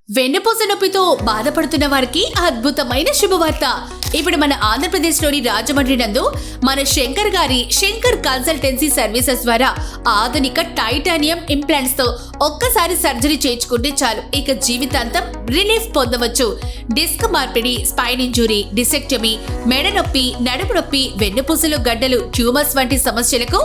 వెన్నుపూస నొప్పితో బాధపడుతున్న వారికి అద్భుతమైన శుభవార్త. ఇప్పుడు మన ఆంధ్రప్రదేశ్లోని రాజమండ్రి నందు మన శంకర్ గారి శంకర్ కన్సల్టెన్సీ సర్వీసెస్ ద్వారా ఆధునిక టైటానియం ఇంప్లాంట్స్ తో ఒక్కసారి సర్జరీ చేయించుకుంటే చాలు, ఇక జీవితాంతం రిలీఫ్ పొందవచ్చు. డిస్క్ మార్పిడి, స్పైన్ ఇంజురీ, డిసెక్టమీ, మెడ నొప్పి, నడుము నొప్పి, వెన్నుపూసలు గడ్డలు, ట్యూమర్స్ వంటి సమస్యలకు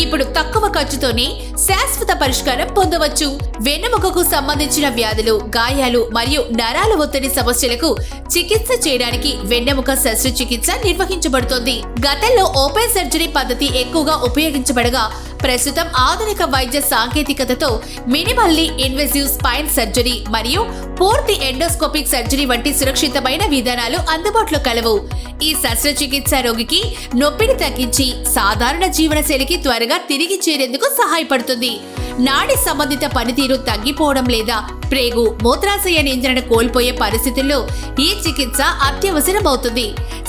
ఇప్పుడు తక్కువ ఖర్చుతోనే శాశ్వత పరిష్కారం పొందవచ్చు. వెన్నెముకకు సంబంధించిన వ్యాధులు, గాయాలు మరియు నరాల ఒత్తిడి సమస్యలకు చికిత్స చేయడానికి వెన్నెముక శస్త్రచికిత్స నిర్వహించబడుతుంది. గతంలో ఓపెన్ సర్జరీ పద్ధతి ఎక్కువగా ఉపయోగించబడగా ప్రస్తుతం ఆధునిక వైద్య సాంకేతికతతో మినిమల్లీ ఇన్వెసివ్ స్పైన్ సర్జరీ మరియు పూర్తి ఎండోస్కోపిక్ సర్జరీ వంటి సురక్షితమైన విధానాలు అందుబాటులో కలవు. ఈ శస్త్రచికిత్స రోగికి నొప్పిని తగ్గించి సాధారణ జీవనశైలికి త్వరగా తిరిగి చేరేందుకు సహాయపడుతుంది. నాడి సంబంధిత పనితీరు తగ్గిపోవడం లేదా ప్రేగు, మూత్రాశయ నియంత్రణ కోల్పోయే పరిస్థితుల్లో ఈ చికిత్స అత్యవసరమవుతుంది.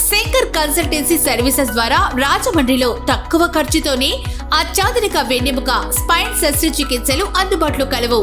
శంకర్ కన్సల్టెన్సీ సర్వీసెస్ ద్వారా రాజమండ్రిలో తక్కువ ఖర్చుతోనే అత్యాధునిక వెన్నెముక స్పైన్ శస్త్రచికిత్సలు అందుబాటులో కలవు.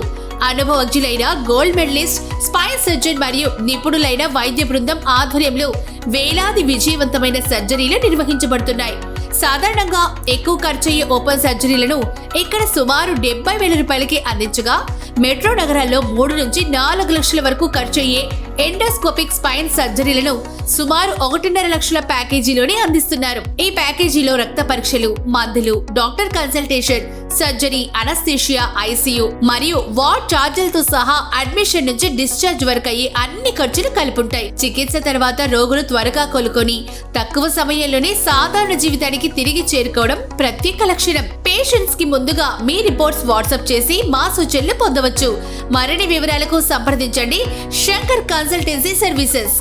అనుభవజ్ఞులైన గోల్డ్ మెడలిస్ట్, స్పైన్ సర్జన్ మరియు నిపుణులైన వైద్య బృందం ఆధ్వర్యంలో వేలాది విజయవంతమైన సర్జరీలు నిర్వహించబడుతున్నాయి. సాధారణంగా ఎక్కువ ఖర్చయ్యే ఓపెన్ సర్జరీలను ఇక్కడ సుమారు 70,000 రూపాయలకి అందించగా, మెట్రో నగరాల్లో 3 నుంచి 4 లక్షల వరకు ఖర్చయ్యే ఎండోస్కోపిక్ స్పైన్ సర్జరీలను సుమారు 1.5 లక్షల ప్యాకేజీలోనే అందిస్తున్నారు. ఈ ప్యాకేజీలో రక్త పరీక్షలు, మందులు, doctor consultation, surgery, anaesthesia, ICU మరియు వార్డ్ ఛార్జీలతో సహా అడ్మిషన్ నుంచి డిశ్చార్జ్ వరకు అయ్యే అన్ని ఖర్చులు కలుపుంటాయి. చికిత్స తర్వాత రోగులు త్వరగా కోలుకొని తక్కువ సమయంలోనే సాధారణ జీవితానికి తిరిగి చేరుకోవడం ప్రత్యేక లక్షణం. పేషెంట్స్ కి ముందుగా మీ రిపోర్ట్స్ వాట్సాప్ చేసి మా సూచనలు పొందవచ్చు. మరిన్ని వివరాలకు సంప్రదించండి శంకర్ కన్సల్టెన్సీ సర్వీసెస్.